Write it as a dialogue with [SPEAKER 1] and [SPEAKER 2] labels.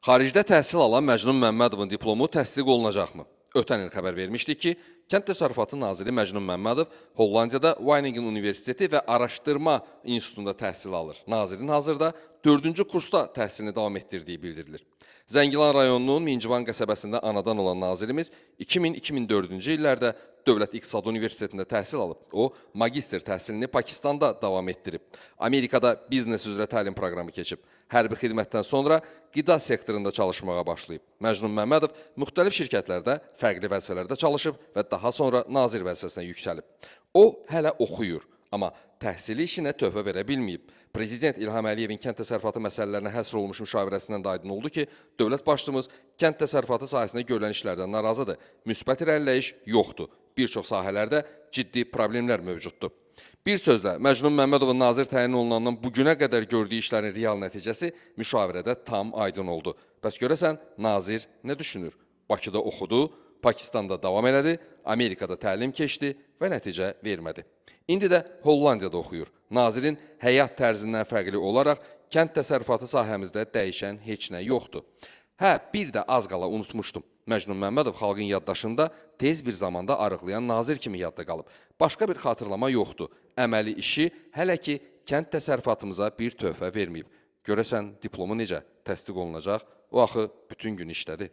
[SPEAKER 1] Xaricdə təhsil alan Məcnun Məmmədovun diplomu təsdiq olunacaqmı? Ötən il xəbər vermişdik ki, Kənd Təsərrüfatı naziri Məcnun Məmmədov Hollandiyada Wageningen Universiteti və Araşdırma İnstitutunda təhsil alır. Nazirin hazırda 4-cü kursda təhsilini davam etdirdiyi bildirilir. Zəngilan rayonunun Mincivan qəsəbəsində anadan olan nazirimiz 2000-2004-cü illərdə Dövlət İqtisad Universitetində təhsil alıb. O, magistr təhsilini Pakistanda davam etdirib. Amerikada biznes üzrə təlim proqramı keçib. Hərbi xidmətdən sonra qida sektorunda çalışmağa başlayıb. Məcnun Məmmədov müxtəlif şirkətlərdə fərqli vəzifələrdə çalışıb və daha sonra nazir vəzifəsinə yüksəlib. O, hələ oxuyur, amma təhsili işinə töhfə verə bilməyib. Prezident İlham Əliyevin kənd təsərrüfatı məsələlərinə həsr olunmuş müşavirəsindən də aydın oldu ki, dövlət başçımız kənd təsərrüfatı sahəsində görülən işlərdən narazıdır. Müsbət irəliləyiş yoxdur. Bir çox sahələrdə ciddi problemlər mövcuddur. Bir sözlə, Məcnun Məmmədovun nazir təyin olunandan bugünə qədər gördüyü işlərin real nəticəsi müşavirədə tam aydın oldu. Bəs görəsən, nazir nə düşünür? Bakıda oxudu, Pakistanda davam elədi, Amerikada təlim keçdi və nəticə vermədi. İndi də Hollandiyada oxuyur. Nazirin həyat tərzindən fərqli olaraq kənd təsərrüfatı sahəmizdə dəyişən heç nə yoxdur. Hə, bir də az qala unutmuşdum. Məcnun Məmmədov xalqın yaddaşında tez bir zamanda arıqlayan nazir kimi yadda qalıb. Başqa bir xatırlama yoxdur. Əməli işi hələ ki kənd təsərrüfatımıza bir töhfə verməyib. Görəsən diplomu necə təsdiq olunacaq? O axı bütün gün işlədi.